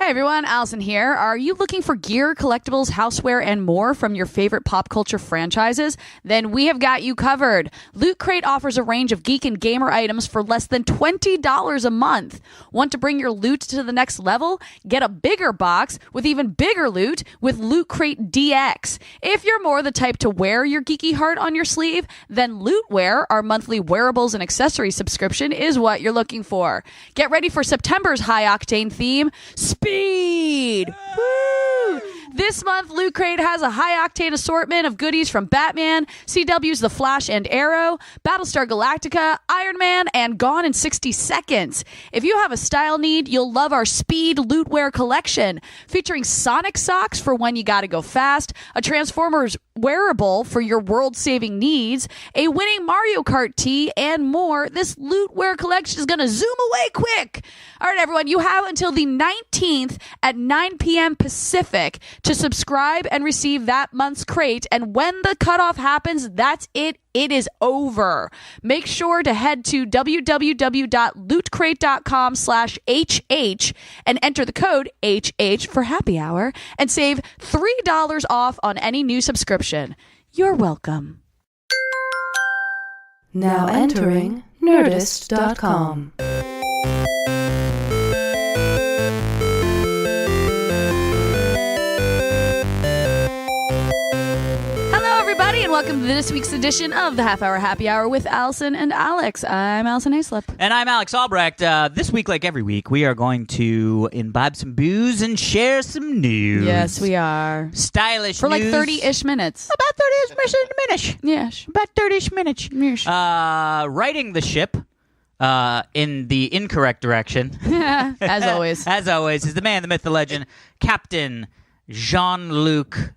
Hi everyone, Alison here. Are you looking for gear, collectibles, houseware, and more from your favorite pop culture franchises? Then we have got you covered. Loot Crate offers a range of geek and gamer items for less than $20 a month. Want to bring your loot to the next level? Get a bigger box with even bigger loot with Loot Crate DX. If you're more the type to wear your geeky heart on your sleeve, then Lootwear, our monthly wearables and accessories subscription, is what you're looking for. Get ready for September's high-octane theme, Speed! Woo! This month, Loot Crate has a high-octane assortment of goodies from Batman, CW's The Flash and Arrow, Battlestar Galactica, Iron Man, and Gone in 60 Seconds. If you have a style need, you'll love our Speed Lootwear collection, featuring Sonic socks for when you gotta go fast, a Transformers wearable for your world-saving needs, a winning Mario Kart tee, and more. This Lootwear collection is gonna zoom away quick. All right, everyone, you have until the 19th at 9 p.m. Pacific to subscribe and receive that month's crate. And when the cutoff happens, that's it. It is over. Make sure to head to www.lootcrate.com/HH and enter the code HH for happy hour and save $3 off on any new subscription. You're welcome. Now entering Nerdist.com. And welcome to this week's edition of the Half Hour Happy Hour with Alison and Alex. I'm Alison Haislip. And I'm Alex Albrecht. This week, like every week, we are going to imbibe some booze and share some news. Yes, we are. Stylish for news. For like 30-ish minutes. About 30-ish minutes. Yes. About 30-ish minutes. Yes. Riding the ship in the incorrect direction. As always. As always, is the man, the myth, the legend, Captain Jean-Luc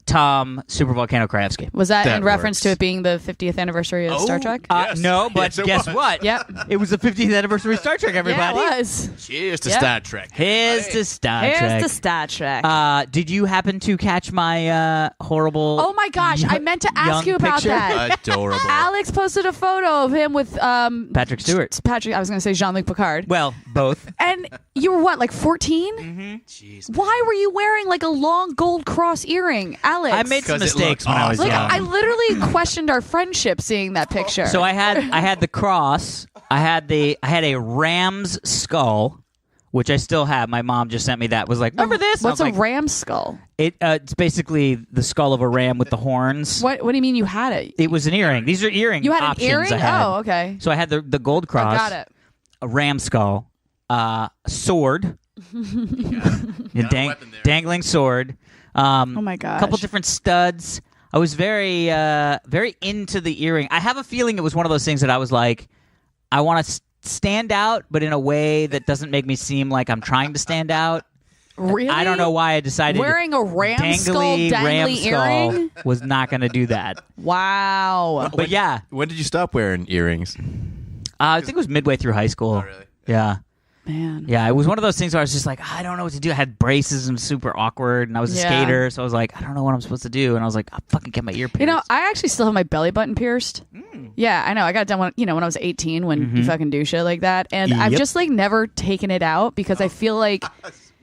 Tom Super Volcano Krajewski. Was that in reference to it being the 50th anniversary of Star Trek? Yes. No, but Yes, guess was. what? Yep. It was the 50th anniversary of Star Trek, everybody. Yeah, it was. Cheers to Yep. Star Trek. Here's to Star Trek. Here's to Star Trek. Did you happen to catch my horrible... Oh my gosh, I meant to ask you about picture? that. Adorable. Alex posted a photo of him with Patrick Stewart. I was going to say Jean-Luc Picard. Well, both. And you were what, like 14? Mm-hmm. Jeez. Why were you wearing like a long gold cross earring, Alex? I made some 'Cause it mistakes looked when I was awesome. young. I literally questioned our friendship seeing that picture. So I had the cross. I had a ram's skull, which I still have. My mom just sent me that. Was like, remember this? What's I a was like, ram skull? It's basically the skull of a ram with the horns. What do you mean you had it? It was an earring. These are earring You had an options earring? I had. Oh, okay. So I had the gold cross. I got it. A ram skull, a sword, dangling sword. Oh my gosh. A couple different studs. I was very, very into the earring. I have a feeling it was one of those things that I was like, I want to stand out, but in a way that doesn't make me seem like I'm trying to stand out. Really? I don't know why I decided Wearing a ram skull, ram dangly skull earring? was not going to do that. Wow. But yeah, When did you stop wearing earrings? I think it was midway through high school. Oh, really? Yeah. Man. Yeah, it was one of those things where I was just like, I don't know what to do. I had braces and was super awkward, and I was a Yeah. skater, so I was like, I don't know what I'm supposed to do. And I was like, I'll fucking get my ear pierced. You know, I actually still have my belly button pierced. Yeah, I know. I got it done when I was 18 when you fucking do shit like that. And I've Yep. just like never taken it out because I feel like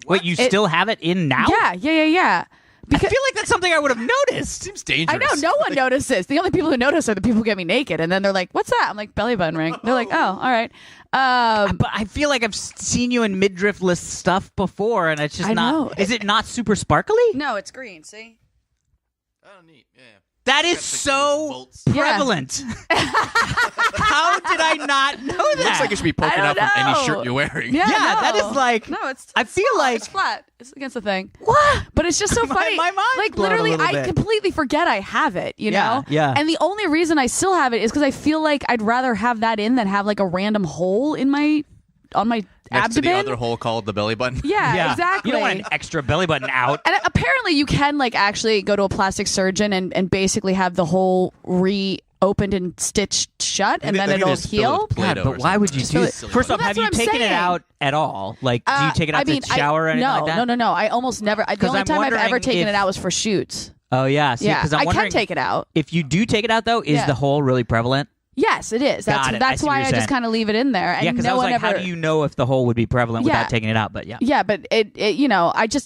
Wait, you still have it in now? Yeah. I feel like that's something I would have noticed. Seems dangerous. I know no one notices. The only people who notice are the people who get me naked, and then they're like, "What's that?" I'm like, "Belly button ring." They're like, "Oh, all right." But I feel like I've seen you in midriff-less stuff before, and it's just I not... know. Is it not super sparkly? No, it's green. See? Oh, neat. Yeah. That is Got so volts. prevalent. How did I not know that? Looks like it should be poking I out don't from any know. shirt you're wearing. Yeah, Yeah, no. that is like... No, it's I feel flat. like... It's flat. It's against the thing. What? But it's just so funny. My mind's like blown a literally, little I bit. completely forget I have it. You Yeah, know? yeah. And the only reason I still have it is because I feel like I'd rather have that in than have like a random hole in my Next abdomen. to the other hole called the belly button. Yeah, exactly. You don't want an extra belly button out. And apparently you can like actually go to a plastic surgeon and basically have the hole reopened and stitched shut, and then it'll heal. God, but why would you do really- this? First off, Well, have that's you what I'm taken it saying. out at all? Like, do you take it out to shower or anything no, like that? No. I almost never. The 'Cause only I'm time I've ever wondering taken if- it out was for shoots. Oh, yeah. See, Yeah, 'cause I'm I can wondering take it out. If you do take it out, though, is Yeah. the hole really prevalent? Yes, it is. Got it. I That's see what why you're I just saying. kind of leave it in there. And Yeah, because no I was one like, ever, how do you know if the hole would be prevalent without taking it out? But yeah. Yeah, but it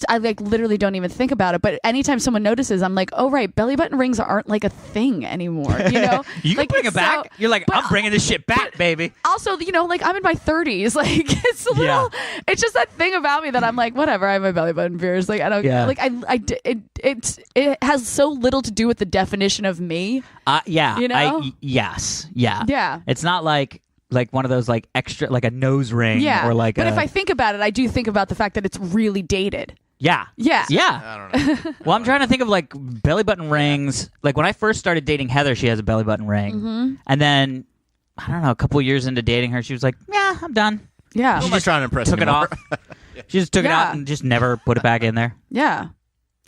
I like literally don't even think about it. But anytime someone notices, I'm like, oh right, belly button rings aren't like a thing anymore. You know, You can like, bring it back. so- You're like, but- I'm bringing this shit back, baby. Also, like I'm in my 30s. Like it's a little. It's just that thing about me that I'm like, whatever. I have my belly button pierced. Like I don't. Yeah. Like it has so little to do with the definition of me. Yeah. You know? Yes. Yeah. Yeah. It's not like one of those like extra like a nose ring Yeah. or like but a, if I think about it, I do think about the fact that it's really dated. yeah. Yeah. Yeah. I don't know. Well, I'm trying to think of like belly button rings. Like when I first started dating Heather, she has a belly button ring. Mm-hmm. And then I don't know, a couple years into dating her, she was like, "Yeah, I'm done." Yeah. Who am I trying to impress Took it anymore? off. She just took it Yeah. out and just never put it back in there. Yeah.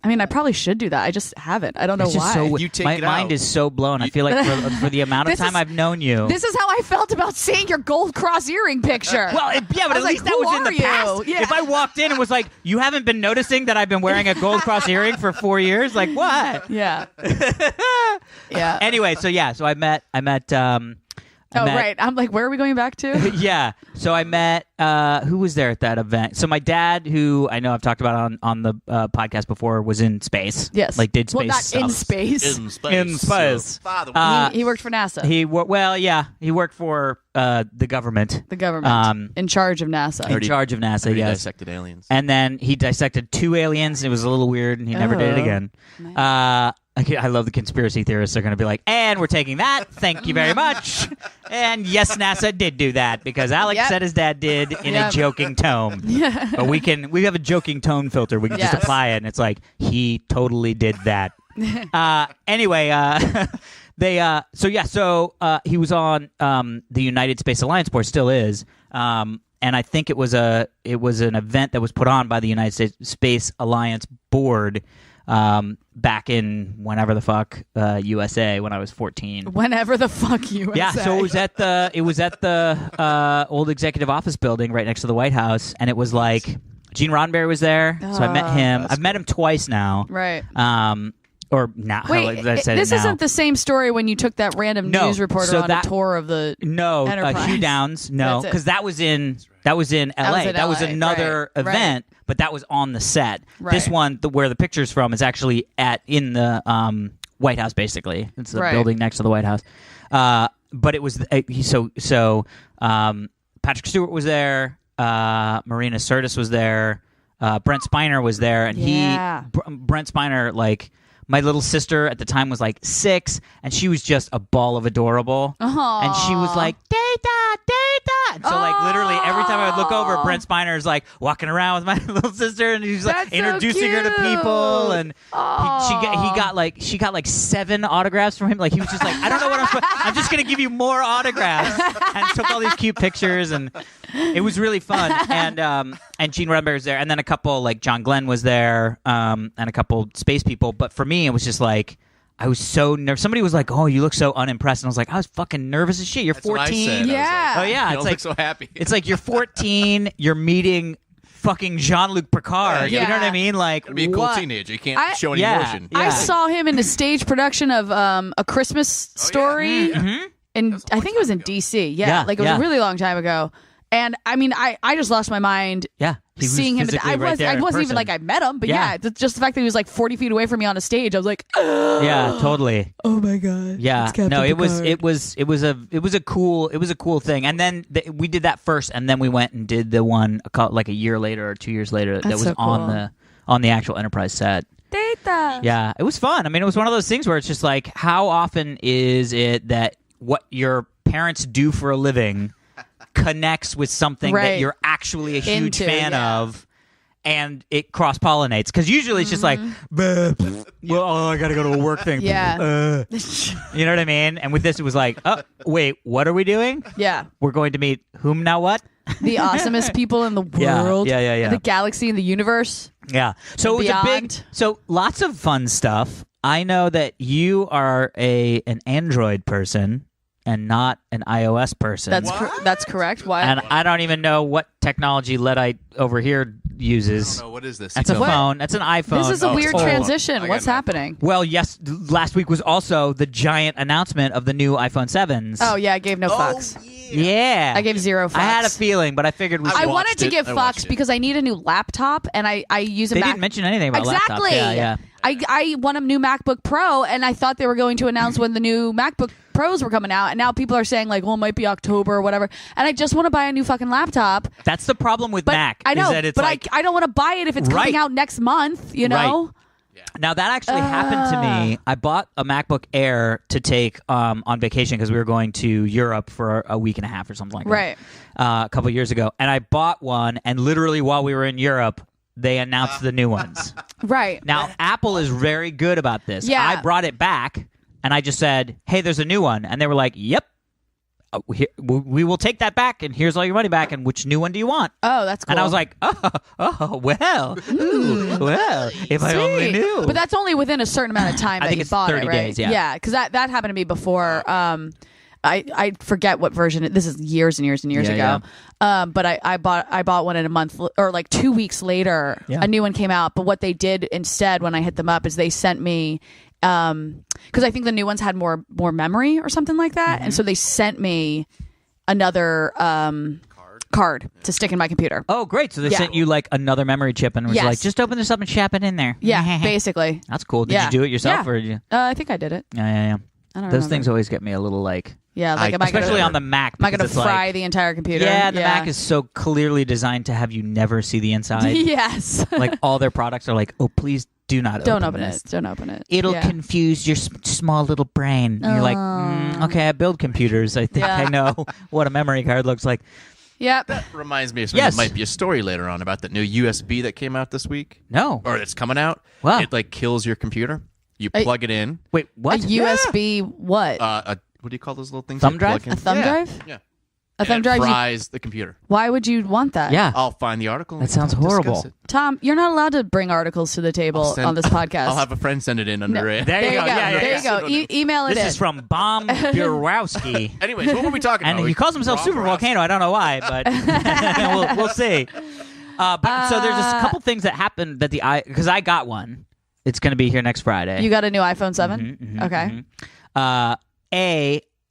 I mean, I probably should do that. I just haven't. I don't know It's just why. so You take my it mind out. is so blown. I feel like for the amount of This time is- I've known you. This is how I felt about seeing your gold cross earring picture. Well, yeah, but I at was least like, that who was in are the you? past. Yeah. If I walked in and was like, "You haven't been noticing that I've been wearing a gold cross earring for 4 years?" Like what? Yeah. Yeah. Anyway, so I met. Oh, right. I'm like, where are we going back to? Yeah. So I met who was there at that event? So my dad, who I know I've talked about on the podcast before, was in space. Yes. Like did space Well, not stuff. in space. In space. In space. So, father, He worked for NASA, He worked for the government. the government, in charge of NASA. In charge of NASA, already yes. dissected aliens. And then he dissected 2 aliens. It was a little weird, and he never did it Oh. again. I love the conspiracy theorists. They're going to be like, and we're taking that. Thank you very much. And yes, NASA did do that because Alex Yep. said his dad did in Yep. a joking tone. But we have a joking tone filter. We can just Yes. apply it, and it's like, he totally did that. Anyway, he was on the United Space Alliance board, still is. And I think it was an event that was put on by the United States Space Alliance board back in whenever the fuck USA when I was 14. Whenever the fuck you. Yeah, so it was at the old executive office building right next to the White House, and it was like Gene Roddenberry was there, so I met him. I've met him twice now. Right. Or now. Wait, I said this it now. isn't the same story when you took that random No, news reporter so on that- a tour of the No, Enterprise. Hugh Downs. No, That's it. because that was in LA. was in That was LA, another right, event, but that was on the set. Right. This one, where the picture's from, is actually in the White House. Basically, it's the Right. building next to the White House. But it was Patrick Stewart was there. Marina Sirtis was there. Brent Spiner was there, and Yeah. Brent Spiner, like. My little sister at the time was like 6, and she was just a ball of adorable. Aw. And she was like, "Data, data." And so, like, literally every time I would look over, Brent Spiner is like walking around with my little sister, and he's like That's so introducing her to cute. people. And she got like 7 autographs from him. Like, he was just like, "I don't know what I'm just gonna give you more autographs," and took all these cute pictures, and it was really fun. And Gene Roddenberry was there, and then a couple, like John Glenn was there, and a couple space people. But for me, it was just like, I was so nervous. Somebody was like, "Oh, you look so unimpressed," and I was like, I was fucking nervous as shit. You're That's what I 14. said. I was Yeah. Oh yeah, You it's don't like look so happy. it's like you're 14. You're meeting fucking Jean-Luc Picard. Yeah. You know what I mean? Like, It'd be a cool what? teenager. You can't I- show any Yeah. emotion. Yeah. I saw him in a stage production of A Christmas Story, Mhm. and That was a I long think it was time in ago. D.C. Yeah, Yeah, like it was yeah. a really long time ago. And I mean, I just lost my mind Yeah, he was seeing him. physically I right there in wasn't even person. like I met him, but Yeah. yeah, just the fact that he was like 40 feet away from me on a stage, I was like, Yeah, totally. oh my god. Yeah, it's Captain no, it Picard. was a cool thing. And then we did that first, and then we went and did the one like a year later or 2 years later that That's was so on cool. the actual Enterprise set. Data. Yeah, it was fun. I mean, it was one of those things where it's just like, how often is it that what your parents do for a living connects with something that Right. you're actually a huge Into, fan yeah. of, and it cross pollinates? Because usually it's just like, "Bah, well, I gotta go to a work thing." Yeah. You know what I mean? And with this, it was like, oh, wait, what are we doing? Yeah. We're going to meet whom now what? The awesomest people in the Yeah, world. yeah. The galaxy and the universe. Yeah. So it was a big, Beyond. so lots of fun stuff. I know that you are an Android person. and not an iOS person. That's correct. Why? And I don't even know what technology Luddite over here uses. I don't know. What is this? That's a phone. That's an iPhone. This is a weird It's old. transition. What's happening? Well, yes, last week was also the giant announcement of the new iPhone 7s. Oh, yeah, I gave no fucks. Yeah. I gave 0 fucks. I had a feeling, but I figured we I should. wanted to give fucks because I need a new laptop, and I use a They Mac. didn't mention anything about exactly. laptops. Yeah. I want a new MacBook Pro, and I thought they were going to announce when the new MacBook Pros were coming out, and now people are saying like, well, it might be October or whatever. And I just want to buy a new fucking laptop. That's the problem with But Mac. I know, is that it's but like, I don't want to buy it if it's coming out next month. You know. Right. Now that actually happened to me. I bought a MacBook Air to take on vacation because we were going to Europe for a week and a half or something like that. Right. A couple of years ago, and I bought one, and literally while we were in Europe, they announced the new ones. Right. Now Apple is very good about this. Yeah. I brought it back, and I just said, "Hey, there's a new one," and they were like, "Yep." We will take that back, and here's all your money back. And which new one do you want? Oh, that's cool. And I was like, well, if I only Sweet. knew. But that's only within a certain amount of time I that think you it's bought 30 it, right? days, yeah. Yeah, because that happened to me before. I forget what version. This is years and years and years ago. But I bought one in a month or like 2 weeks later. Yeah. A new one came out. But what they did instead when I hit them up is they sent me. Because I think the new ones had more memory or something like that, and so they sent me another card to stick in my computer. Oh, great. So they sent you like another memory chip and was Yes. like, just open this up and shap it in there. Yeah, basically. That's cool. Did Yeah. you do it yourself? Yeah. Or did you? I think I did it. Yeah. I don't Those remember. things always get me a little like, Yeah, like am I especially gonna, on the Mac. Am I going to because it's fry like, the entire computer? Yeah, the Mac is so clearly designed to have you never see the inside. Yes. Like all their products are like, oh, please do not Don't open open this. it. Don't open it. It'll Yeah. confuse your small little brain. And you're like, okay, I build computers. I think Yeah. I know what a memory card looks like. Yep. That reminds me of something Yes. that might be a story later on about that new USB that came out this week. No. Or it's coming out. Wow. It like kills your computer. You plug it in. Wait, what? A USB what? What do you call those little things? Thumb you drive? plug in? A thumb Yeah. drive? Yeah. A thumb And drive? It fries the computer. Why would you want that? Yeah. I'll find the article. That sounds and discuss horrible. it. Tom, you're not allowed to bring articles to the table on this podcast. I'll have a friend send it in under it. There you go. Yeah, There you go. Email it This in. is from Bomb Burowski. Anyways, what were we talking And about? he calls himself Super Volcano. I don't know why, but we'll see. But so there's a couple things that happened that because I got one. It's going to be here next Friday. You got a new iPhone 7? Okay. I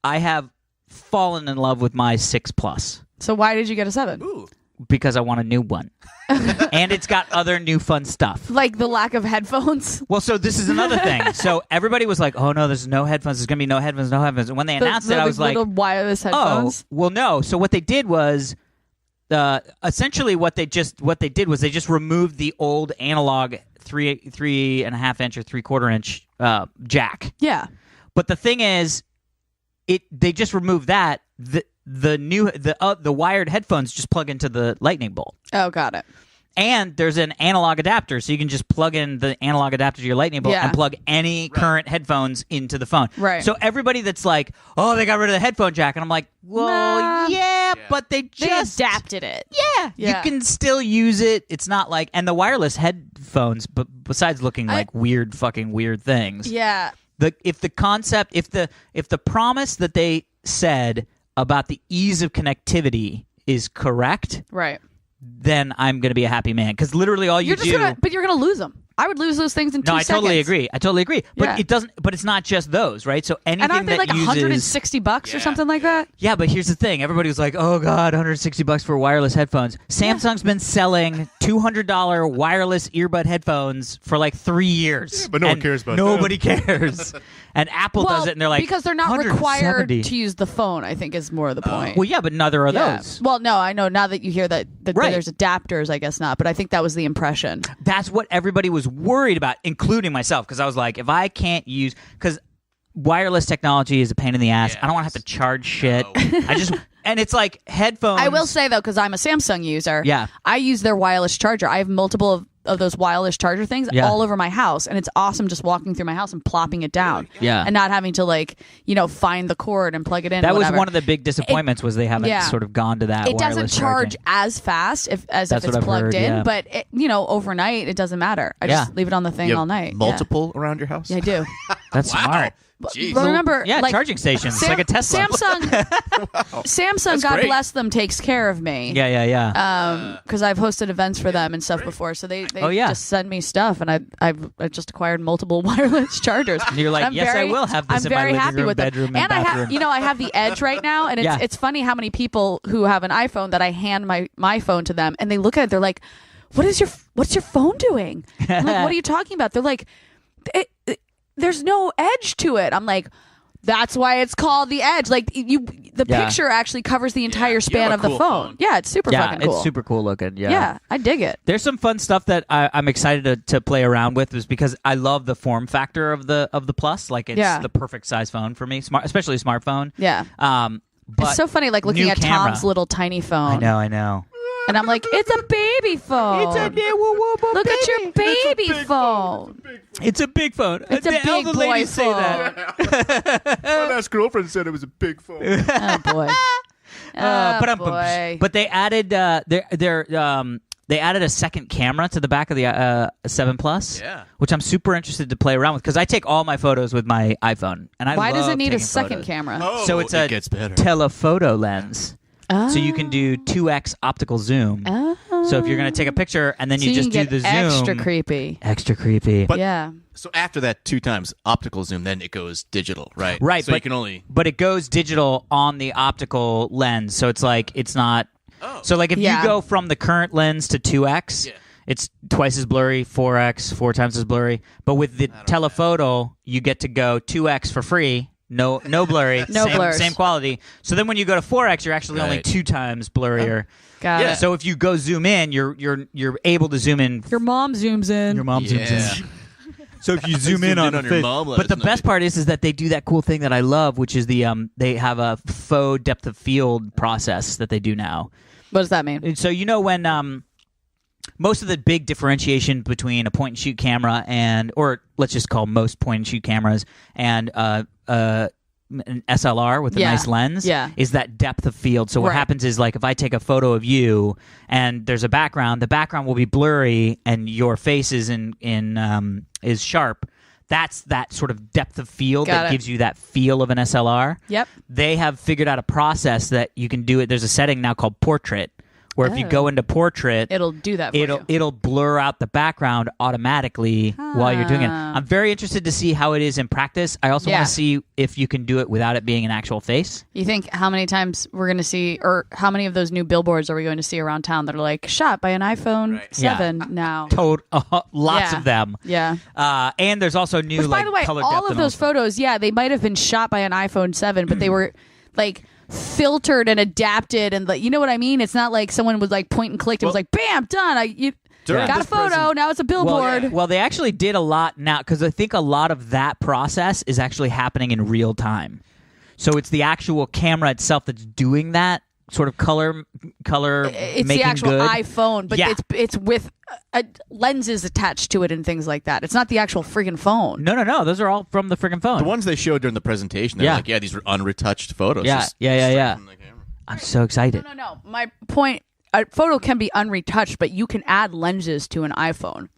have fallen in love with my 6 Plus So why did you get a 7? Ooh. because I want a new one, and it's got other new fun stuff. Like the lack of headphones? Well, so this is another thing. So everybody was like, "Oh no, there's no headphones. There's gonna be no headphones, no headphones." And when they announced it, I was like, little wireless headphones. "Oh, well, no." So what they did was, essentially, what they did was they just removed the old analog 3.5 inch or 3/4 inch jack. Yeah. But the thing is, they just removed that. The wired headphones just plug into the lightning bolt. Oh, got it. And there's an analog adapter, so you can just plug in the analog adapter to your lightning bolt and plug any current headphones into the phone. Right. So everybody that's like, oh, they got rid of the headphone jack, and I'm like, well, Nah. yeah, but they They just adapted it. Yeah, Yeah. you can still use it. It's not like, and the wireless headphones, but besides looking like weird things, Yeah. if the promise that they said about the ease of connectivity is correct, Right. then I'm going to be a happy man. Because literally all you You're just do. but you're gonna lose them. I would lose those things in 2 No, I seconds. totally agree. But Yeah. it doesn't. But it's not just those, right? So anything And aren't they that like uses $160 or something like that? Yeah, but here's the thing. Everybody was like, "Oh God, $160 for wireless headphones." Samsung's been selling $200 wireless earbud headphones for like 3 years, but no one and cares about nobody cares. And Apple does it, and they're like, because they're not required 170. to use the phone, I think is more of the point. Well, yeah, but neither are Yeah. those. Well, no, I know now that you hear that Right. there's adapters, I guess not, but I think that was the impression. That's what everybody was worried about, including myself, because I was like, if I can't use, because wireless technology is a pain in the ass. I don't want to have to charge shit. I just, and it's like headphones. I will say though, because I'm a Samsung user, Yeah. I use their wireless charger. I have multiple of those wireless charger things all over my house, and it's awesome just walking through my house and plopping it down, Yeah. and not having to find the cord and plug it in. That was whatever. one of the big disappointments was they haven't sort of gone to that. It doesn't wireless charge charging. as fast as if what it's I've plugged heard, in, yeah. but overnight it doesn't matter. I just leave it on the thing You have all night. multiple around your house? Yeah, I do. That's Wow. smart. Jeez. But remember, Yeah, like, charging stations. It's like a Tesla. Samsung, That's God great. bless them, takes care of me. Yeah. Because I've hosted events for them and stuff before, so they just send me stuff, and I've just acquired multiple wireless chargers. And you're like, I'm yes, I will have this I'm in my very living happy room, with them. bedroom, and I bathroom. have, I have the Edge right now, and it's funny how many people who have an iPhone that I hand my phone to them, and they look at it, they're like, what's your phone doing? I'm like, what are you talking about? They're like, there's no edge to it. I'm like, that's why it's called the Edge. Like the picture actually covers the entire span of the cool phone. Yeah, it's super fucking cool. It's super cool looking. Yeah, I dig it. There's some fun stuff that I'm excited to play around with, is because I love the form factor of the Plus. Like it's the perfect size phone for me, especially a smartphone. Yeah. But it's so funny, like looking new at camera. Tom's little tiny phone. I know. And I'm like, it's a baby phone. Look at your baby phone. It's a big phone. It's a All big the boy ladies say phone. that. My last girlfriend said it was a big phone. Oh boy. But they added they added a second camera to the back of the 7 Plus. Yeah. Which I'm super interested to play around with, because I take all my photos with my iPhone, and Why does love it need a taking second photos. camera? Oh, So it's it a gets better. telephoto lens. So you can do 2x optical zoom. So if you're going to take a picture and then So you you just can do the get zoom. extra creepy. Extra creepy. But- Yeah. So after that 2 times optical zoom, then it goes digital, right? Right, So but you can only. But it goes digital on the optical lens, so it's like it's not. So like if you go from the current lens to 2x, it's twice as blurry, 4x, 4 times as blurry. But with the telephoto, you get to go 2x for free. No blurry, same quality. So then when you go to 4x, you're actually only 2 times blurrier. Got it. So if you go zoom in, you're able to zoom in. Your mom zooms in. Your mom zooms in. So if you zoom in zoomed on in on the your face, mom, let but us the know. best part is that they do that cool thing that I love, which is the they have a faux depth of field process that they do now. What does that mean? And so when most of the big differentiation between a point and shoot camera or let's just call most point and shoot cameras and an SLR with a nice lens is that depth of field. So what happens is, like, if I take a photo of you and there's a background, the background will be blurry and your face is is sharp. That's that sort of depth of field that gives you that feel of an SLR. Yep. They have figured out a process that you can do it. There's a setting now called portrait, where if you go into portrait, it'll do that for you. It'll blur out the background automatically while you're doing it. I'm very interested to see how it is in practice. I also want to see if you can do it without it being an actual face. You think how many times we're going to see, or how many of those new billboards are we going to see around town that are like shot by an iPhone 7 now? Lots of them. Yeah. And there's also new, Which, by the way, color all depth of those photos, they might have been shot by an iPhone 7, but they were like filtered and adapted, and you know what I mean? It's not like someone was like point and clicked. It was like, bam, done. You got a photo. Now it's a billboard. Well, they actually did a lot now, because I think a lot of that process is actually happening in real time. So it's the actual camera itself that's doing that sort of color it's making the actual good. iPhone, but it's with lenses attached to it and things like that. It's not the actual friggin' phone. No. Those are all from the friggin' phone. The ones they showed during the presentation, they're like, these were unretouched photos. Yeah. Just straight from the camera. I'm so excited. No. My point, a photo can be unretouched, but you can add lenses to an iPhone.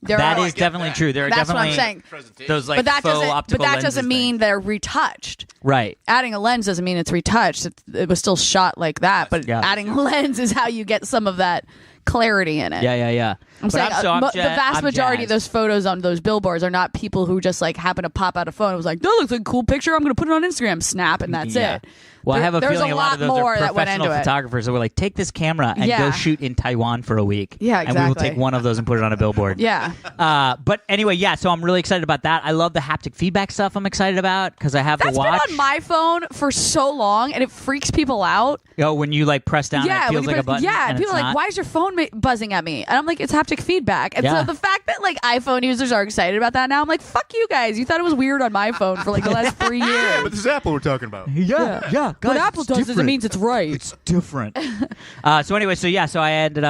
That is definitely true. There are That's definitely what I'm saying. those like faux optical that lenses doesn't mean they're retouched. Right. Adding a lens doesn't mean it's retouched. It was still shot like that, but adding a lens is how you get some of that clarity in it. Yeah. I'm saying the vast majority of those photos on those billboards are not people who just like happen to pop out a phone. It was like, that looks like a cool picture. I'm going to put it on Instagram. Snap, and that's it. Well, I have a There's feeling a lot of those more are that went professional into it. photographers that were like, take this camera and go shoot in Taiwan for a week. Yeah, And we will exactly. take one of those and put it on a billboard. Yeah. But anyway, so I'm really excited about that. I love the haptic feedback stuff I'm excited about, because I have That's the watch. been on my phone for so long, and it freaks people out. When you like press down and it feels like a button. Yeah, and people it's are like, not. why is your phone buzzing at me? And I'm like, it's haptic feedback. And Yeah. so the fact that like iPhone users are excited about that now, I'm like, fuck you guys. You thought it was weird on my phone for like the last 3 years. Yeah, but this is Apple we're talking about. Yeah. What Guys, Apple it's does different. doesn't mean it's right. It's different. So I ended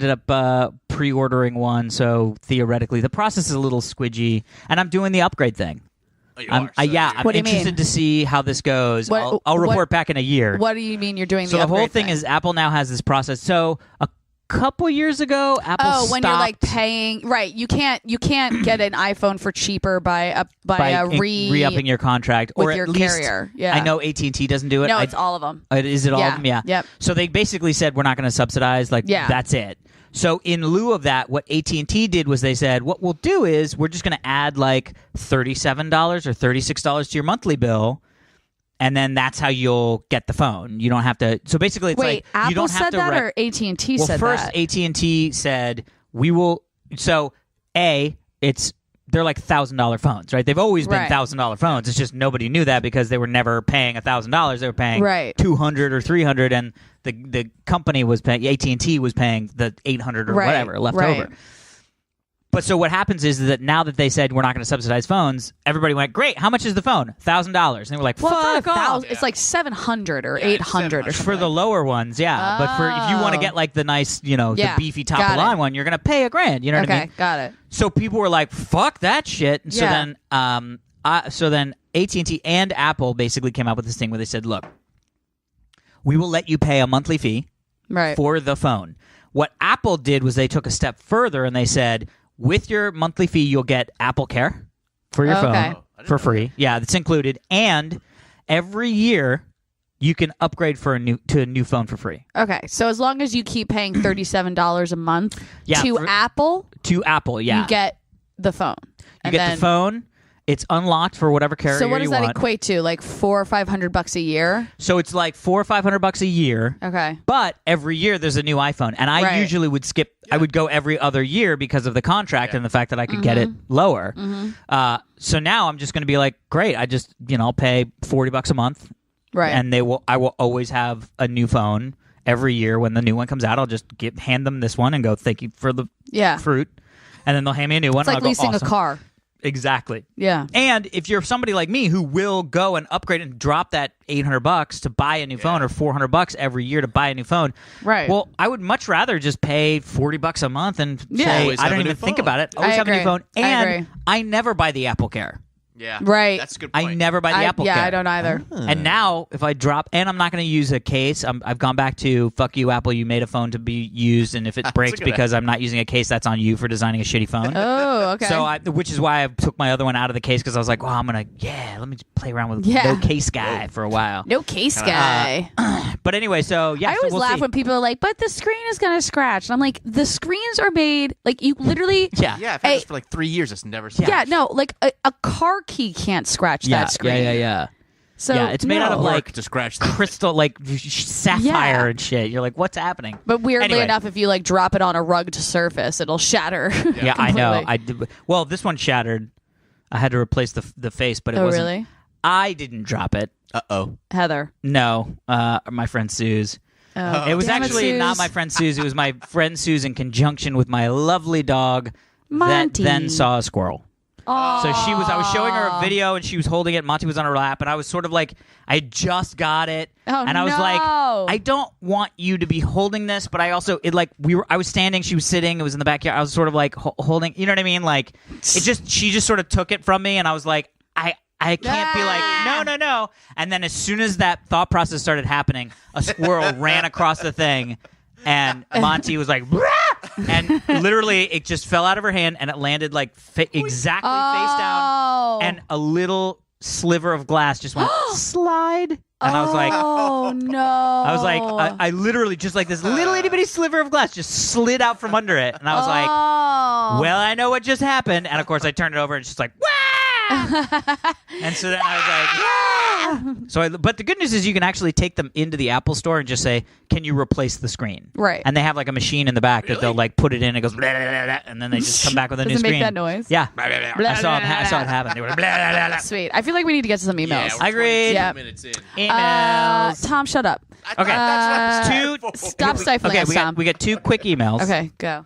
up pre-ordering one. So theoretically, the process is a little squidgy, and I'm doing the upgrade thing. I'm What do you interested mean? to see how this goes. I'll report back in a year. What do you mean you're doing So the the whole upgrade thing is Apple now has this process. So a couple years ago, Apple Oh, when you're like stopped paying, right? You can't get an iPhone for cheaper by re-upping your contract with or your at least, carrier. Yeah, I know AT&T doesn't do it. No, it's all of them. Is it all Yeah. of them? Yeah. Yep. So they basically said we're not going to subsidize. Like that's it. So in lieu of that, what AT&T did was they said, what we'll do is we're just going to add like $37 or $36 to your monthly bill, and then that's how you'll get the phone. You don't have to. So basically, it's like Apple you don't have said to. that, or AT&T well, said first that? AT&T said we will. So they're like $1,000 phones, right? They've always been $1,000 phones. It's just nobody knew that because they were never paying $1,000. They were paying $200 or $300, and the company was paying. AT&T was paying the $800 or whatever left over. But so what happens is that now that they said we're not going to subsidize phones, everybody went, great, how much is the phone? $1,000. And they were like, fuck off. It's like 700 or 800 or something. For the lower ones, yeah. But for if you want to get like the nice, the beefy top of the line one, you're going to pay $1,000. You know what I mean? Okay, got it. So people were like, fuck that shit. And so then AT&T and Apple basically came out with this thing where they said, look, we will let you pay a monthly fee for the phone. What Apple did was they took a step further and they said, with your monthly fee, you'll get Apple Care for your phone for free. Yeah, that's included. And every year, you can upgrade to a new phone for free. Okay, so as long as you keep paying $37 a month Apple, you get the phone. You get the phone. It's unlocked for whatever carrier you want. So what does that equate to? Like $400 or $500 a year? So it's like $400 or $500 a year. Okay. But every year there's a new iPhone, and I usually would skip. I would go every other year because of the contract and the fact that I could get it lower. So now I'm just going to be like, great. I just I'll pay $40 a month, and I will always have a new phone every year. When the new one comes out, I'll just hand them this one and go, thank you for the fruit, and then they'll hand me a new one. It's like and I'll leasing go, awesome. a car. Exactly. Yeah. And if you're somebody like me who will go and upgrade and drop that $800 to buy a new phone or $400 every year to buy a new phone, well, I would much rather just pay $40 a month and say I don't even think about it. Always have a new phone, and I never buy the Apple Care. Yeah. Right. That's a good point. I never buy the Apple Care. Yeah, I don't either. And now, if I drop, and I'm not going to use a case, I've gone back to, fuck you, Apple, you made a phone to be used, and if it breaks because I'm not using a case, that's on you for designing a shitty phone. Oh, okay. So, which is why I took my other one out of the case, because I was like, well, I'm going to, let me just play around with no case guy for a while. No case guy. But anyway, so, I always laugh when people are like, but the screen is going to scratch. And I'm like, the screens are made, like, you literally... Yeah, I've had this for like 3 years. It's never scratched. Yeah, no, like, a car key can't scratch that screen. Yeah. So it's made out of like to scratch crystal, like sapphire and shit. You're like, what's happening? But weirdly enough, if you like drop it on a rugged surface, it'll shatter. Yeah, I know. Well, this one shattered. I had to replace the face, but it wasn't. Really? I didn't drop it. Heather. No, my friend Suze. It was actually not my friend Suze. It was my friend Suze in conjunction with my lovely dog Monty. that then saw a squirrel. Oh. So I was showing her a video, and she was holding it. Monty was on her lap, and I was sort of like, I just got it, and I was like, I don't want you to be holding this, but I also I was standing, she was sitting, it was in the backyard. I was sort of like holding, you know what I mean? Like she just sort of took it from me, and I was like, I can't be like, no. And then as soon as that thought process started happening, a squirrel ran across the thing, and Monty was like, and literally it just fell out of her hand, and it landed like exactly face down, and a little sliver of glass just went slide, and I was like, oh no. I was like, I literally just like this little itty bitty sliver of glass just slid out from under it, and I was like, well, I know what just happened, and of course I turned it over, and it's just like, wah! And so then I was like, yeah. But the good news is you can actually take them into the Apple store and just say, can you replace the screen? Right. And they have like a machine in the back that they'll like put it in, and it goes, blah, blah, blah, blah, and then they just come back with a new Does it screen. make that noise? Yeah. Blah, blah, I saw it happen. They were blah, blah, blah, blah. Sweet. I feel like we need to get to some emails. Yeah, I agreed. 22 minutes in. Emails. Tom, shut up. Okay. Stop stifling us, Tom. we got 2 quick emails. Okay, go.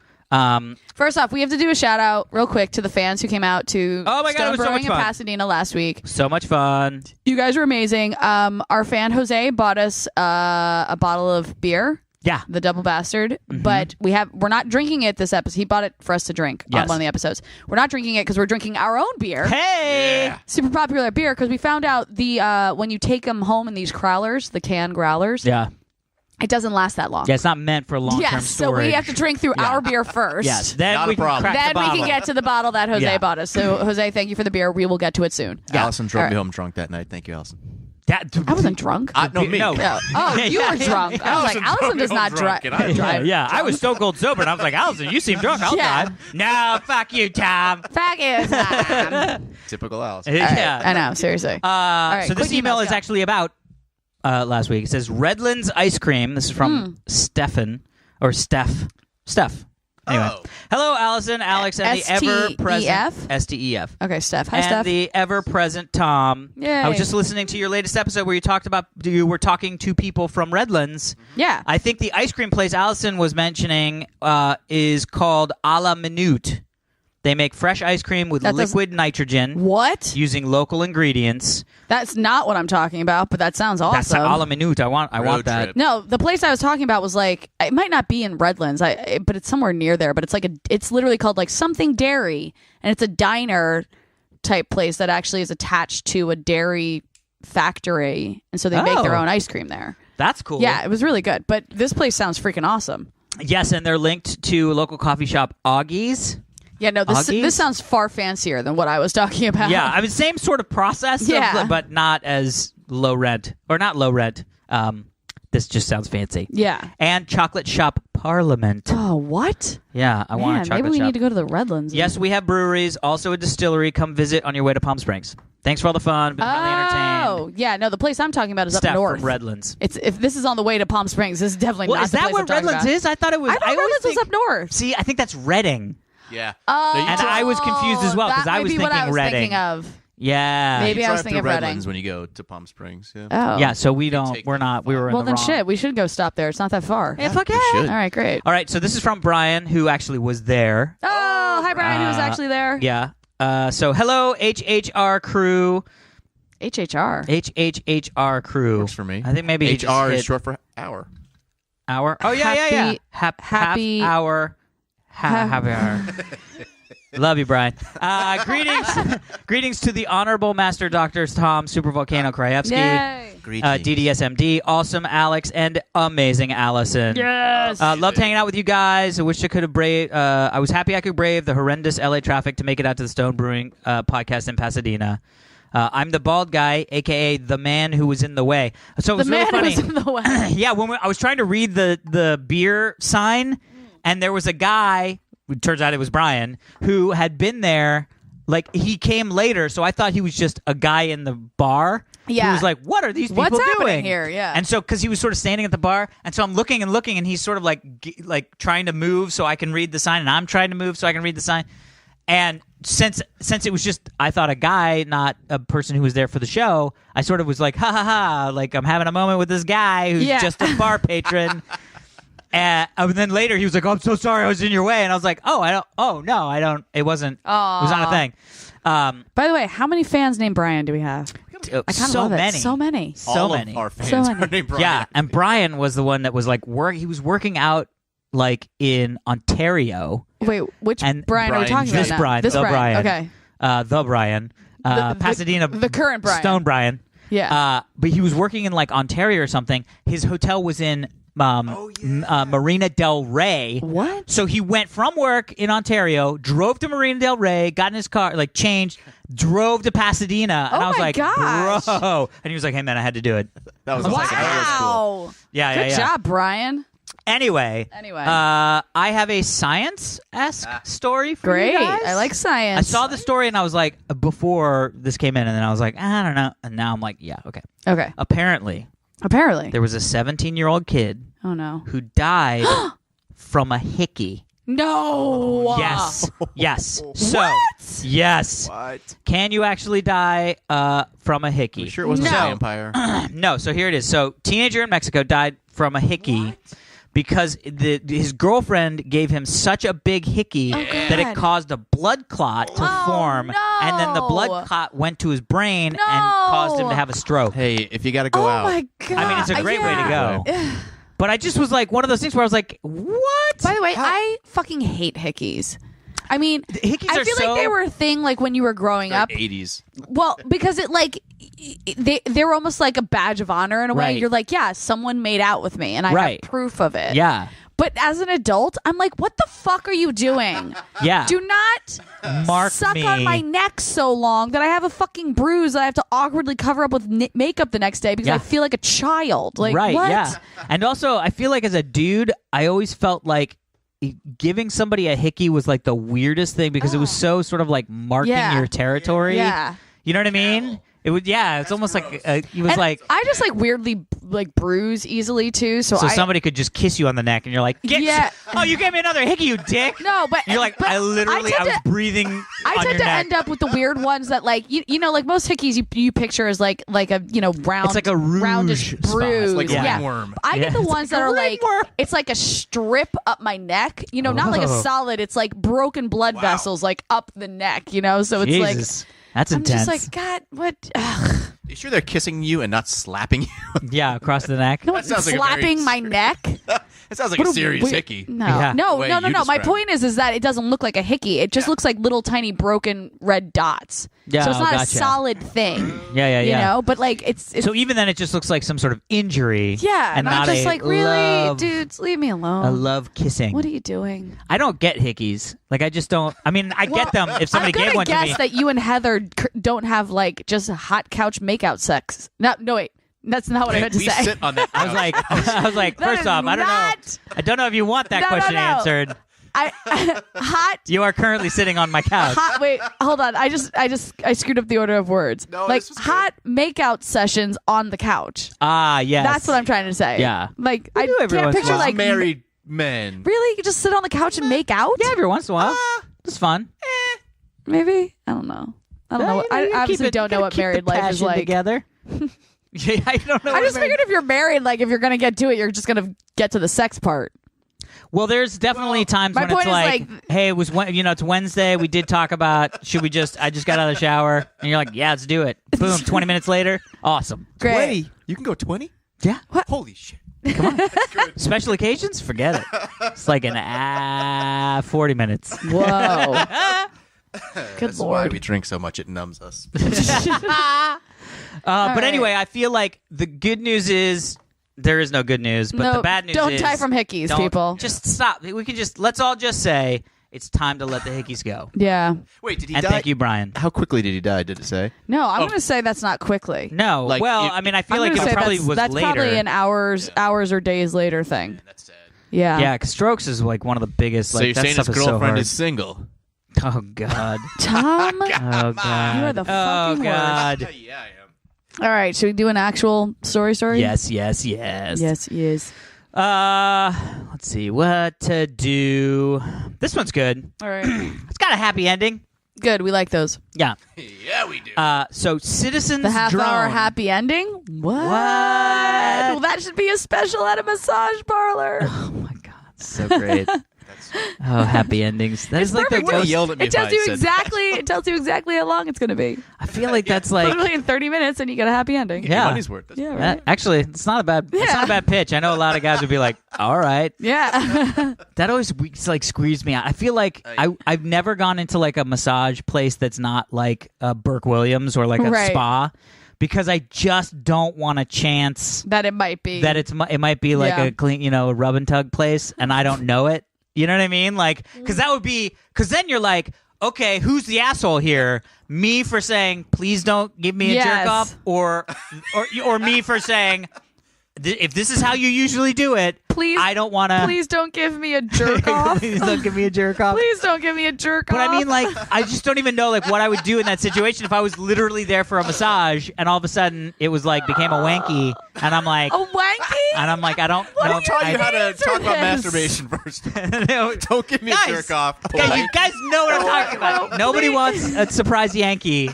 First off, we have to do a shout out real quick to the fans who came out to Oh my God, Stone it was so Brewing much in fun. Pasadena last week. So much fun. You guys were amazing. Our fan Jose bought us a bottle of beer. Yeah. The Double Bastard, but we're not drinking it this episode. He bought it for us to drink on one of the episodes. We're not drinking it because we're drinking our own beer. Hey! Yeah. Super popular beer because we found out when you take them home in these growlers, the can growlers. Yeah. It doesn't last that long. Yeah, it's not meant for long-term Yes, so storage. we have to drink through our beer first. Yes, then Not we a can problem. crack Then the we bottle. can get to the bottle that Jose Yeah. bought us. So, Jose, thank you for the beer. We will get to it soon. Allison drove All me right. home drunk that night. Thank you, Allison. I wasn't drunk. No, me. No. No. Oh, you were drunk. I was like, Allison does not drive. Yeah, I was stone cold sober, and I was like, Allison, you seem drunk. I'll Yeah. drive. No, fuck you, Tom. Fuck is Typical Allison. Yeah. I know, seriously. So this quick email emails, is go. actually about last week. It says Redlands ice cream. This is from Stefan or Steph. Anyway, Oh. hello, Allison, Alex, and the ever-present STEF? STEF. Okay, Steph. Hi, And Steph. the ever-present Tom. Yay. I was just listening to your latest episode where you were talking to people from Redlands. Yeah. I think the ice cream place Allison was mentioning is called A la Minute. They make fresh ice cream with That doesn't- liquid nitrogen What? using local ingredients. That's not what I'm talking about, but that sounds awesome. That's A la Minute. I want Road that. trip. No, the place I was talking about was like it might not be in Redlands, but it's somewhere near there. But it's like it's literally called like something dairy, and it's a diner type place that actually is attached to a dairy factory, and so they make their Oh. own ice cream there. That's cool. Yeah, it was really good. But this place sounds freaking awesome. Yes, and they're linked to a local coffee shop, Augie's. Yeah, no, Augie's? this sounds far fancier than what I was talking about. Yeah, I mean, same sort of process, Yeah. but not as low rent. Or not low rent. This just sounds fancy. Yeah. And Chocolate Shop Parliament. Oh, what? Yeah, I want a Man, chocolate maybe we shop. need to go to the Redlands. Yes, we have breweries, also a distillery. Come visit on your way to Palm Springs. Thanks for all the fun. Been highly entertained. Oh, yeah. No, the place I'm talking about is Steph up north. from Redlands. If this is on the way to Palm Springs, this is definitely Well, not is the that place where I'm talking Redlands about. is? I thought it was. I thought always Redlands was think- up north. See, I think that's Reading. Yeah. And I was confused as well, 'cause that I might was be what thinking I was Reading. thinking of. Yeah. Maybe I was Drive thinking through of Reading. Redlands when you go to Palm Springs. Yeah. Oh. Yeah, so we take we're the not, we were in Well, the then wrong. shit. We should go stop there. It's not that far. Yeah, fuck You yeah. should. All right, great. All right, so this is from Brian, who actually was there. Oh, hi, Brian, who was actually there. Yeah. So hello, HHR crew. HHR. HHHR crew. Works for me. I think maybe he HR just is hit short for hour. hour. Oh yeah, yeah, yeah. Happy- Half hour. Happy hour. Love you, Brian. Greetings to the Honorable Master Doctors Tom Super Volcano Krajewski, Yay. DDSMD, awesome Alex, and amazing Allison. Yes. Loved hanging out with you guys. I wish I could have braved. I was happy I could brave the horrendous LA traffic to make it out to the Stone Brewing podcast in Pasadena. I'm the bald guy, aka the man who was in the way. So it was the really man funny. was in the way. Yeah, I was trying to read the beer sign, and there was a guy. It turns out it was Brian, who had been there. Like, he came later, so I thought he was just a guy in the bar. Yeah. He was like, what are these people What's happening doing here? Yeah. And so, because he was sort of standing at the bar, and so I'm looking and looking, and he's sort of like trying to move so I can read the sign, and I'm trying to move so I can read the sign. And since it was just, I thought, a guy, not a person who was there for the show, I sort of was like, ha ha ha, like, I'm having a moment with this guy who's Yeah. just a bar patron. And then later he was like, "Oh, I'm so sorry, I was in your way," and I was like, "Oh, I don't. Oh no, I don't. It wasn't. It was not a thing." By the way, how many fans named Brian do we have? I kind of so love it. many, So many. so All many. of our fans So many. are named Brian. Yeah, and Brian was the one that was like he was working out like in Ontario. Wait, which And Brian are we Brian talking about This now? Brian, This the Brian. Okay. The Brian, Pasadena, the current Brian. Stone Brian. Yeah. But he was working in like Ontario or something. His hotel was in Marina Del Rey. What? So he went from work in Ontario, drove to Marina Del Rey, got in his car, like changed, drove to Pasadena, and Oh I was my like, gosh. bro. And he was like, hey man, I had to do it. That was awesome. That was cool. Wow. Yeah, Good yeah. job, Brian. Anyway, I have a science-esque story for Great. you guys. I like science. I saw the story and I was like, before this came in, and then I was like, I don't know. And now I'm like, yeah, okay. Okay. Apparently, Apparently. there was a 17-year-old kid Oh no. who died from a hickey. No. Yes. Yes. So, yes. What? Can you actually die from a hickey? You sure it wasn't No. a vampire? No. So here it is. So, teenager in Mexico died from a hickey because his girlfriend gave him such a big hickey that it God. caused a blood clot to Oh, form, and then the no. blood clot went to his brain No. and caused him to have a stroke. Hey, if you got to go Oh out, my god. I mean, it's a great way to go. Yeah. But I just was like one of those things where I was like, what? By the way, I fucking hate hickeys. I mean, Hickeys I are feel so... like they were a thing like when you were growing up. 80s. Well, because it like they were almost like a badge of honor in a way. Right. You're like, yeah, someone made out with me, and I Right. have proof of it. Yeah. But as an adult, I'm like, what the fuck are you doing? Yeah. Do not Mark suck me. on my neck so long that I have a fucking bruise that I have to awkwardly cover up with makeup the next day because Yeah. I feel like a child. Like, Right, what? yeah. And also, I feel like as a dude, I always felt like giving somebody a hickey was like the weirdest thing because it was so sort of like marking Yeah. your territory. Yeah. You know what I mean? It would, yeah. It's almost like it was And like I just like weirdly like bruise easily too. So somebody could just kiss you on the neck and you're like, Yeah. oh, you gave me another hickey, you dick. No, but And you're like, but I literally, I tend was to- breathing I on tend your to neck. end up with the weird ones that like you know like most hickeys you picture as like a round It's like a rouge roundish spot. bruise Like a yeah. ringworm. I get Yeah. the It's ones like that a are like ringworm. it's like a strip up my neck, not like a Oh. solid. It's like broken blood vessels like up the neck, so it's like Jesus. That's I'm intense. just like God, what? Ugh. You sure they're kissing you and not slapping you? Yeah, across the neck. No one's sounds like a slapping very- my neck. It sounds like a serious hickey. No, Yeah. no, The way no, no, you no. My describe point is that it doesn't look like a hickey. It just looks like little tiny broken red dots. Yeah, so it's not a gotcha. solid thing. Yeah. You know, but like it's So even then, it just looks like some sort of injury. yeah, and I'm not just a like, really, love, dudes, leave me alone. a love kissing. What are you doing? I don't get hickeys. Like I just don't. I mean, I get them if somebody I'm gave gonna one to me. guess that you and Heather don't have like just hot couch makeout sex. No, wait, that's not what I meant to we say. sit on that. I was like, That first is off, I don't know. not- I don't know if you want that No, no, question no. answered. Hot. You are currently sitting on my couch. Hot. Wait, hold on. I screwed up the order of words. No, like this was good. hot makeout sessions on the couch. Ah, yes. That's what I'm trying to say. Yeah. Like We I do every can't once in a picture while. like married men. Really, you just sit on the couch and make out? Yeah, every once in a while. It's fun. Maybe. I don't know. I don't know. I obviously don't know what married life is like. Together. Yeah, I don't know. I just figured if you're married, like if you're gonna get to it, you're just gonna get to the sex part. Well, there's definitely times my when it's point is, like, like- hey, it was it's Wednesday. We did talk about I just got out of the shower, and you're like, yeah, let's do it. Boom. 20 minutes later, awesome. Great. 20. You can go 20? Yeah. Holy shit. Special occasions, forget it. It's like an 40 minutes. Whoa. Good That's why lord. we drink so much it numbs us. But right. anyway, I feel like the good news is there is no good news, but No, the bad news don't is die from hickeys, don't- people. Just stop. Let's all just say it's time to let the hickeys go. Yeah. Wait, did he And die? thank you, Brian. How quickly did he die? Did it say? No, I'm gonna say that's not quickly. No, Like, well, it- I mean, I I'm feel like gonna it say probably that's, was that's later. probably an hours or days later thing. That's sad. Yeah. Yeah, because strokes is like one of the biggest. So Like you're that saying his stuff is so girlfriend hard. is single? Oh God. Tom. Oh God. You are the Oh fucking God. Yeah, I am. All right. Should we do an actual story? Yes. Yes. Yes. Let's see what to do. This one's good. All right. It's got a happy ending. Good. We like those. Yeah. Yeah, we do. So citizens The half-hour drone. happy ending. What? What? Well, that should be a special at a massage parlor. Oh my God, so great. Oh, happy endings. That is like the You would have most. yelled at me It if tells I you said exactly. It tells you exactly how long it's going to be. I feel like that's like. Literally in 30 minutes, and you get a happy ending. Your Yeah. money's worth. That's Yeah. right. Right. Actually, it's not a bad. It's not Yeah. a bad pitch. I know a lot of guys would be like, "All right." Yeah. That always like squeezed me out. I feel like I've never gone into like a massage place that's not like a Burke Williams or like a Right. spa, because I just don't want a chance that it might be. that it might be like Yeah. a clean, a rub and tug place, and I don't know it. You know what I mean? Like, because that would be, because then you're like, okay, who's the asshole here? Me for saying, please don't give me a Yes. jerk off, or me for saying, if this is how you usually do it, Please- I don't want to. Please don't give me a jerk off. Please don't give me a jerk off. Please don't give me a jerk But off. I mean, like, I just don't even know like what I would do in that situation if I was literally there for a massage and all of a sudden it was like became a wanky, and I'm like, a wanky. and I'm like, I don't What know. are you Tell you how to Answer talk about this. masturbation first. No, Don't give me Guys, a jerk off. guys, you guys know what I'm talking about. Oh, Nobody please. wants a surprise Yankee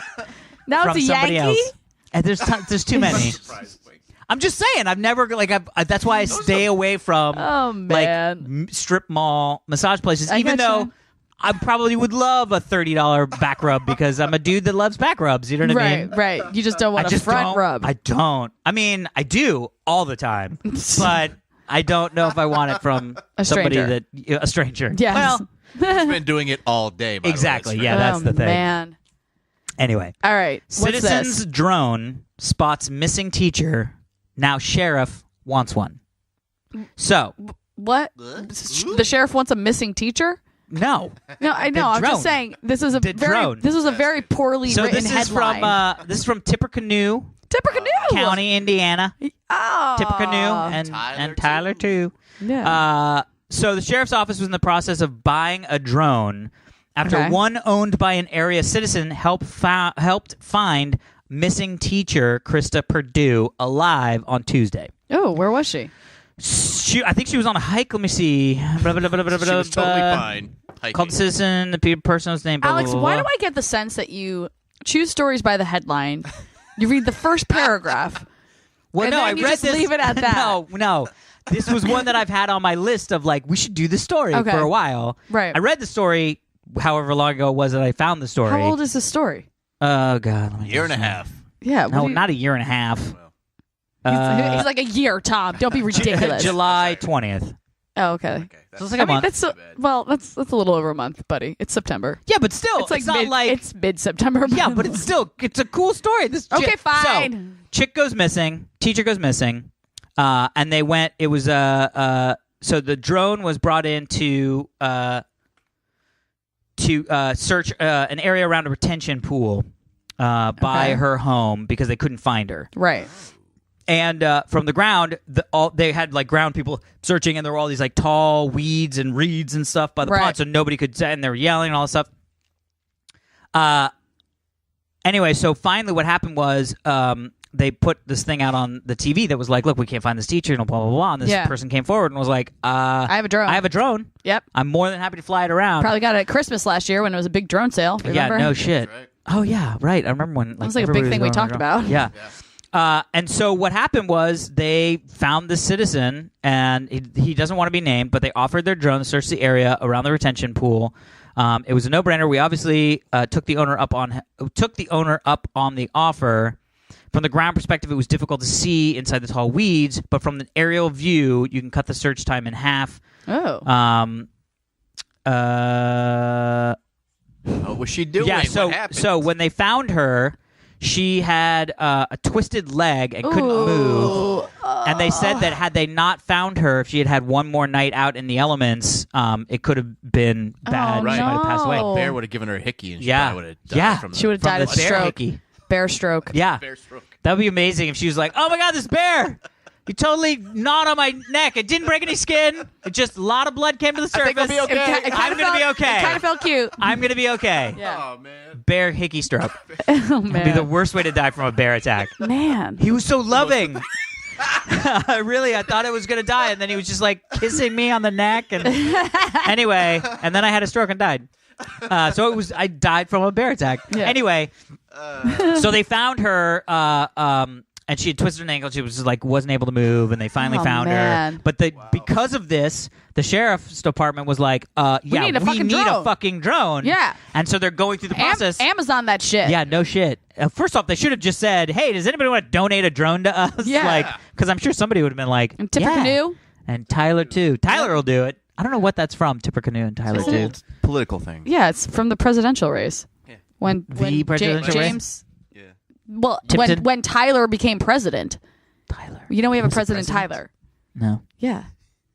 Now from it's a somebody Yankee. else. And there's too many. I'm just saying, I've never that's why I stay away from Oh like man. strip mall massage places, I even gotcha. though I probably would love a $30 back rub because I'm a dude that loves back rubs. You know what I mean? Right. You just don't want I a just front don't, rub. I don't. I mean, I do all the time, but I don't know if I want it from A somebody stranger. a stranger. Yes. Well, He's been doing it all day. By exactly. The way. Yeah, that's oh, the thing. Man. Anyway. All right. What's Citizens this? drone spots missing teacher. Now sheriff wants one. So. What? The sheriff wants a missing teacher? No. No, I know. I'm drone. just saying this is a drone. this was a very poorly So written this is headline. from Tippecanoe Tippecanoe County, Indiana. Oh. Tippecanoe and Tyler too. Yeah. So the sheriff's office was in the process of buying a drone after one owned by an area citizen helped find missing teacher Krista Purdue alive on Tuesday. Oh, where was she? I think she was on a hike. Let me see. She was totally fine. Hiking. Called the citizen, the person's name. Blah, Alex, blah, blah, why blah. do I get the sense that you choose stories by the headline? You read the first paragraph. Well, and no, then I you read just this. leave it at that. No. This was one that I've had on my list of like, we should do this story for a while. Right. I read the story however long ago it was that I found the story. How old is this story? Oh, God. A year and a half. Yeah. No, not a year and a half. He's like a year, Tom. Don't be ridiculous. July 20th. Oh, okay. So it's like a month. That's a little over a month, buddy. It's September. Yeah, but still, it's not like it's mid-September. Yeah, but it's a cool story. Okay, fine. So, chick goes missing. Teacher goes missing. And they went. It was so the drone was brought in to search an area around a retention pool by her home because they couldn't find her. Right. And from the ground, they had like ground people searching, and there were all these like tall weeds and reeds and stuff by the pond, so nobody could. And they were yelling and all this stuff. Anyway, so finally, what happened was they put this thing out on the TV that was like, "Look, we can't find this teacher," and blah blah blah. And this person came forward and was like, I have a drone. I have a drone. Yep. I'm more than happy to fly it around." Probably got it at Christmas last year when it was a big drone sale. Remember? Yeah, no shit. Right. Oh yeah, right. I remember when That was like a big thing we talked about. Yeah. And so what happened was they found this citizen, and he doesn't want to be named, but they offered their drone to search the area around the retention pool. It was a no-brainer. We obviously took the owner up on the offer. From the ground perspective, it was difficult to see inside the tall weeds, but from the aerial view, you can cut the search time in half. Oh. What was she doing? Yeah. What happened? So when they found her, she had a twisted leg and couldn't move. And they said that had they not found her, if she had had one more night out in the elements, it could have been bad. Oh, She might have passed away. no. A bear would have given her a hickey, and she Yeah. probably would have died from She would have died of the bear stroke. hickey. Bear stroke. Yeah. bear stroke. That would be amazing if she was like, "Oh my God, this bear! He totally gnawed on my neck. It didn't break any skin. It just a lot of blood came to the surface. think I'll be okay. I'm going to be okay. It kind of felt cute. I'm going to be okay." Yeah. Oh man. Bear hickey stroke. Oh, It'd be the man. worst way to die from a bear attack. Man. He was so loving. Really, I thought I was going to die, and then he was just like kissing me on the neck. And anyway, and then I had a stroke and died. So I died from a bear attack. Yeah. Anyway, so they found her, and she had twisted an ankle. She was just like wasn't able to move, and they finally found man. her. But because of this, the sheriff's department was like, "Yeah, we need a fucking need a drone." fucking drone." Yeah. and so they're going through the process. Amazon that shit. Yeah, no shit. First off, they should have just said, "Hey, does anybody want to donate a drone to us?" Yeah. Like, because I'm sure somebody would have been like, And Tippecanoe? Yeah. And Tyler too. Tyler will do it. I don't know what that's from. Tippecanoe and Tyler too. Old political thing. Yeah, it's from the presidential race. Yeah. When presidential race? James. Yeah. Well, Tipton? when Tyler became president. Tyler. You know we have a Was he president president? Tyler. No. Yeah.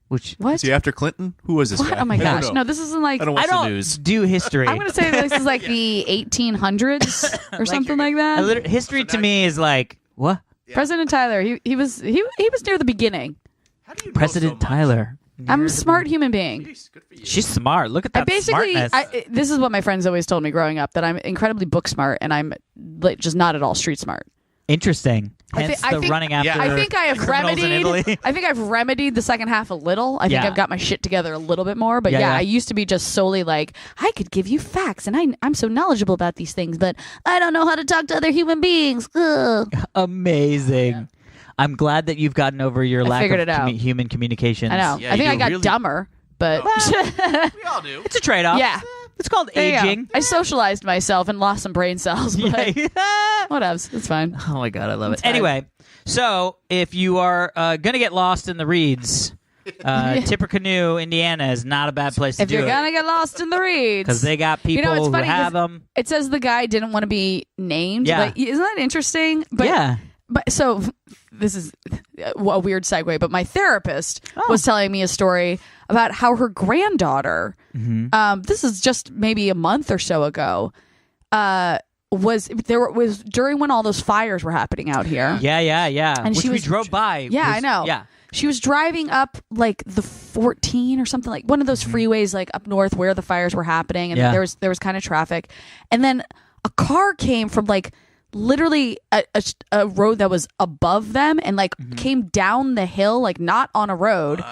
Which What? Is he after Clinton? Who was this What? guy? Oh my I don't gosh! know. No, this isn't like. I don't I watch don't the news. do history. I'm going to say this is like the 1800s or something like that. History to me is like what? President Tyler. He was near the beginning. How do you know President so much? Tyler. I'm a smart human being. Jeez, good for you. She's smart. Look at I that basically, smartness. this is what my friends always told me growing up, that I'm incredibly book smart and I'm like, just not at all street smart. Interesting. Hence I the think- running after. Yeah. I think I have criminals in Italy. remedied. I think I've remedied the second half a little. I think Yeah. I've got my shit together a little bit more. But Yeah, yeah, yeah. I used to be just solely like, I could give you facts, and I'm so knowledgeable about these things, but I don't know how to talk to other human beings. Ugh. Amazing. I'm glad that you've gotten over your lack figured of it out. human communications. I know. Yeah, I think you I got really- dumber, but We all do. It's a trade-off. yeah. It's called There you go. aging. I socialized myself and lost some brain cells. But Yeah. what else? It's fine. Oh my God, I love it. fine. Anyway, so if you are going to get lost in the reeds, Tippecanoe, Indiana is not a bad place to If do you're it. gonna get lost in the reeds, Because they got people it's who funny 'cause have them. It says the guy didn't want to be named. Yeah. Like, isn't that interesting? But, Yeah. But so this is a weird segue. But my therapist was telling me a story about how her granddaughter. This is just maybe a month or so ago. Was during when all those fires were happening out here. Yeah. And Which she we was- drove by. Yeah, I know. Yeah. She was driving up like the 14 or something, like one of those freeways like up north where the fires were happening, and there was kind of traffic, and then a car came from like literally a road that was above them and like came down the hill, like not on a road,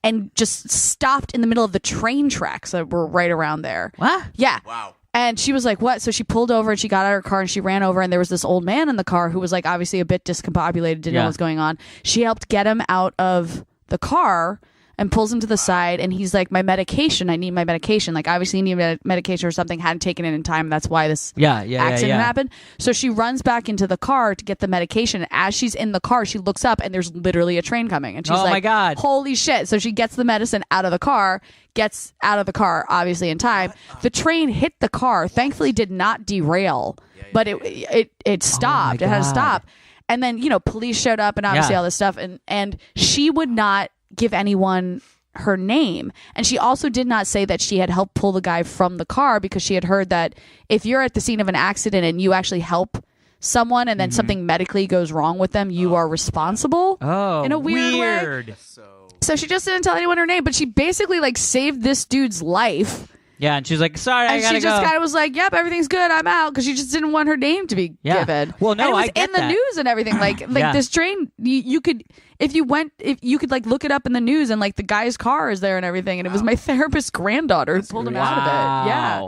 and just stopped in the middle of the train tracks that were right around there. What? Yeah. Wow. And she was like, what? So she pulled over and she got out of her car and she ran over, and there was this old man in the car who was like obviously a bit discombobulated, didn't know what was going on. She helped get him out of the car and pulls him to the side, and he's like, my medication, I need my medication. Like obviously he needed medication or something, hadn't taken it in time. That's why this accident happened. So she runs back into the car to get the medication. As she's in the car, she looks up and there's literally a train coming, and she's like, my God. holy shit. So she gets the medicine out of the car, gets out of the car obviously in time. The train hit the car, thankfully did not derail, but it stopped. It had to God. stop. And then, police showed up and obviously all this stuff, and she would not give anyone her name. And she also did not say that she had helped pull the guy from the car, because she had heard that if you're at the scene of an accident and you actually help someone and then something medically goes wrong with them, you are responsible in a weird way. So she just didn't tell anyone her name, but she basically like saved this dude's life. Yeah, and she's like, sorry, I And gotta she just go. kind of was like, yep, everything's good, I'm out, because she just didn't want her name to be given. Well, no, and it was I get in the that. news and everything. Like this train, you could, if you could like look it up in the news, and like the guy's car is there and everything, and it was my therapist's granddaughter who pulled him out of it. Yeah.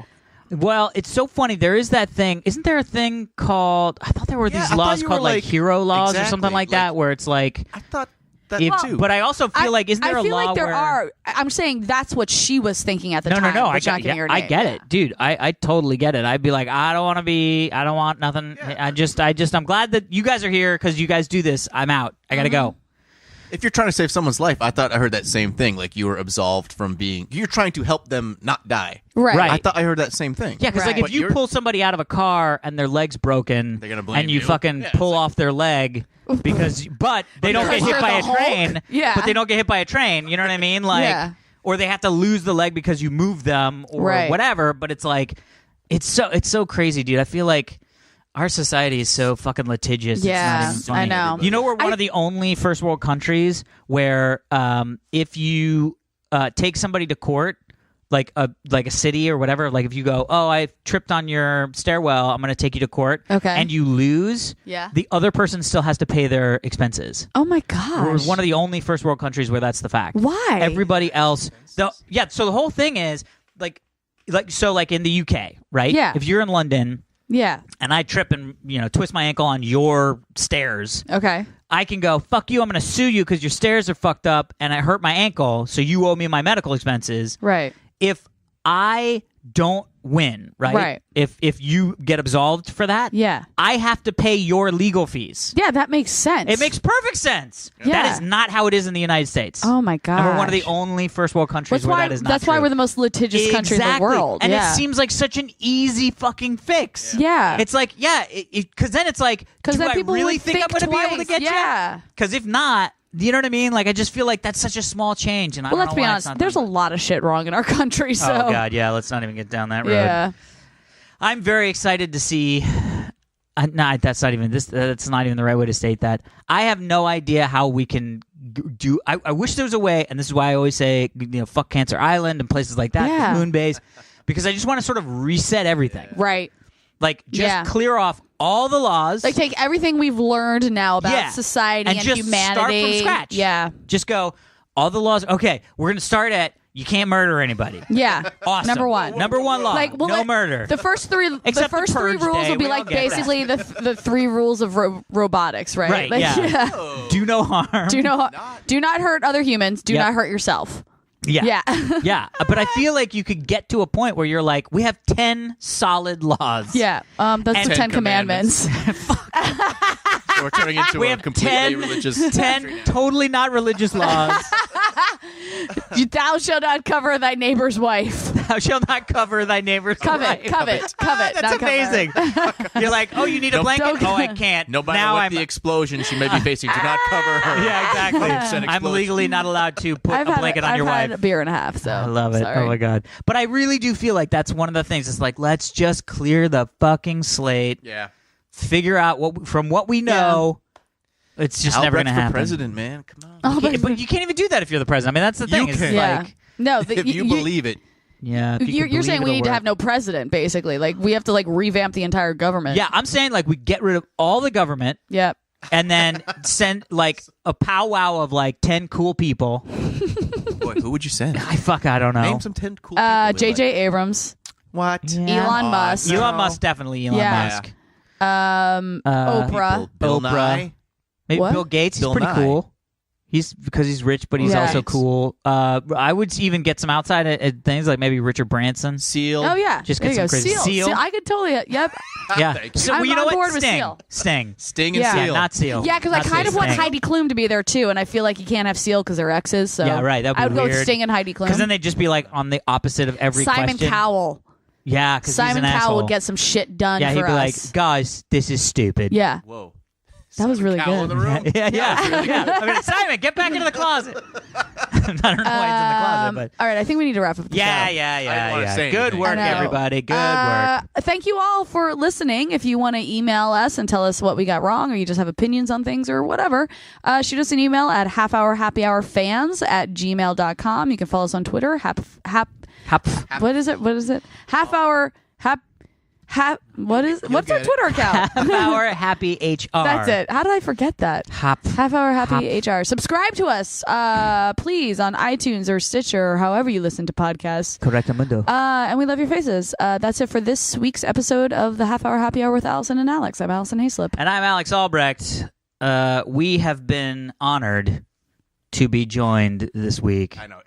Well, it's so funny. There is that thing. Isn't there a thing called? I thought there were these I laws thought you called were like hero laws or exactly, something like that, where it's like. I thought that If, too. but I also feel like isn't there I a feel law like there where are. I'm saying that's what she was thinking at the time. No. but not giving her I name. get it, dude. I totally get it. I'd be like, I don't want nothing. I'm glad that you guys are here because you guys do this. I'm out. I gotta go. If you're trying to save someone's life, I thought I heard that same thing. Like you were absolved from being. You're trying to help them not die. Right. I thought I heard that same thing. Yeah, because like Right. if you pull somebody out of a car and their leg's broken, They're gonna blame and you you. fucking Yeah, pull it's like- off their leg but they don't get Because hit you're by the a Hulk? train. Yeah. But they don't get hit by a train. You know what I mean? Like, Yeah. or they have to lose the leg because you move them or Right. whatever. But it's like, it's so crazy, dude. I feel like our society is so fucking litigious. Yeah, it's not even funny. I know. You know, we're one of the only first world countries where if you take somebody to court, like a city or whatever, like if you go, oh, I tripped on your stairwell, I'm going to take you to court, Okay. and you lose, Yeah. the other person still has to pay their expenses. Oh my We're gosh. one of the only first world countries where that's the fact. Why? Everybody else, so the whole thing is like in the UK, right? Yeah. If you're in London Yeah. and I trip and twist my ankle on your stairs, Okay. I can go, fuck you, I'm going to sue you because your stairs are fucked up and I hurt my ankle, so you owe me my medical expenses. Right. If I don't win, right? Right. If you get absolved for that, Yeah. I have to pay your legal fees. Yeah, that makes sense. It makes perfect sense. Yeah. That is not how it is in the United States. Oh my god. And we're one of the only first world countries where that is not That's why true. we're the most litigious country in the world. And yeah. it seems like such an easy fucking fix. Yeah. It's like, because then it's like, do then I people really would think I'm think going to be able to twice. get Yeah. you? Because if not, you know what I mean? Like, I just feel like that's such a small change. And I Well, don't let's know be why honest. it's not There's a done. lot of shit wrong in our country. So. Oh, God, yeah. Let's not even get down that road. Yeah. I'm very excited to see. That's not even this. That's not even the right way to state that. I have no idea how we can do. I wish there was a way, and this is why I always say, fuck Cancer Island and places like that, Yeah. moon base, because I just want to sort of reset everything. Right. Like just Yeah. clear off all the laws. Like take everything we've learned now about Yeah. society And and just humanity. start from scratch. Yeah. Just go. All the laws. Okay, we're gonna start at you can't murder anybody. Yeah. Awesome. Number one. Number one law. No murder. The first three. Except the first the three Purge rules Day, will be we all like get basically the three rules of robotics, right? Right, Like, yeah. Do no harm. Do not hurt other humans. Do Yep. not hurt yourself. Yeah. Yeah. Yeah. But I feel like you could get to a point where you're like, we have 10 solid laws. Yeah. That's And the 10 Commandments. So we're turning into We a have completely 10 religious country now. totally not religious laws. Thou shalt not cover thy neighbor's wife. Thou shalt not cover thy neighbor's wife. Covet. That's not amazing. You're like, oh, you need a blanket? Oh, I can't. No matter now what I'm the explosion she may be facing, do not cover her. Yeah, exactly. Said I'm explosion. legally not allowed to put I've a had blanket on your I've wife. had a beer and a half, so I love it. Sorry. Oh my god. But I really do feel like that's one of the things. It's like, let's just clear the fucking slate. Yeah. Figure out what we know. It's just never Albrecht going to for happen. president, man. Come on. Oh, But you can't even do that if you're the president. I mean, that's the thing. You It's can. yeah. like, No, If you believe it. yeah. If you You're could saying believe we it'll need to work. have no president, basically. Like we have to revamp the entire government. Yeah, I'm saying we get rid of all the government Yep. and then send a powwow of 10 cool people. Boy, who would you send? I don't know. Name some 10 cool people. we J.J. like. Abrams, What? Yeah. Elon Musk, Elon Musk, definitely Elon Yeah. Musk. Oprah. People. Bill Oprah. Nye. Maybe What? Bill Gates. He's Bill pretty Nye. cool. Because he's rich, but he's Yeah. also cool. I would even get some outside things like maybe Richard Branson. Seal. Oh yeah, Just there get you some go. crazy- Seal? I could totally. Yep. Yeah. Thank you. So I'm you know on what? board with Sting. Seal. Sting. Sting and Yeah. Seal. Yeah, not Seal. Yeah, because I Not kind Seal, of want Sting. Heidi Klum to be there too, and I feel like you can't have Seal because they're exes. So Yeah, right, that'd be I would go with weird. Sting and Heidi Klum. Because then they'd just be on the opposite of every Simon question. Cowell. Yeah, because Simon he's an Cowell asshole. would get some shit done yeah, for he'd be us. like, guys, this is stupid. Yeah, Whoa. that was really Cowl in good. the room. Yeah. I mean, Simon, get back into the closet. I don't know why he's in the closet, but All right, I think we need to wrap up the show. yeah. I didn't wanna say Good anything. work, I know. everybody. Good work. Thank you all for listening. If you want to email us and tell us what we got wrong, or you just have opinions on things or whatever, shoot us an email at halfhourhappyhourfans@gmail.com. You can follow us on Twitter. What is it? Half hour. What's our get it. Twitter account? Half hour happy HR. That's it. How did I forget that? Half Hour Happy HR. Subscribe to us, please, on iTunes or Stitcher or however you listen to podcasts. Correctamundo. And we love your faces. That's it for this week's episode of the Half Hour Happy Hour with Alison and Alex. I'm Alison Haislip. And I'm Alex Albrecht. We have been honored to be joined this week I know.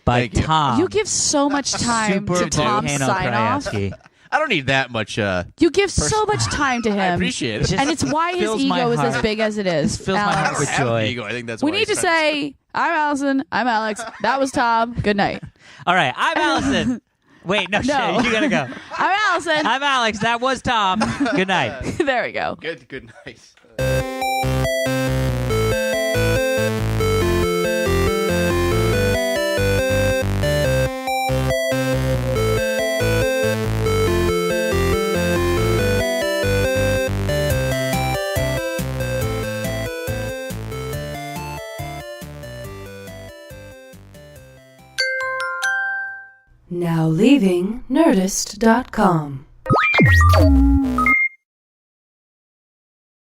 by Thank you. Tom. You give so much time Super to Tom's Volcano sign off. Krajewski. I don't need that much. You give so much time to him. I appreciate it. And it's why his fills my ego is as heart. big as it is. This fills my I heart don't with have joy. an ego. I think that's We why need to he's trying say, I'm Allison, I'm Alex, that was Tom, good night. All right, I'm Allison. Wait, no, shit, you gotta go. I'm Allison. I'm Alex. That was Tom. Good night. There we go. Good night. Now leaving Nerdist.com.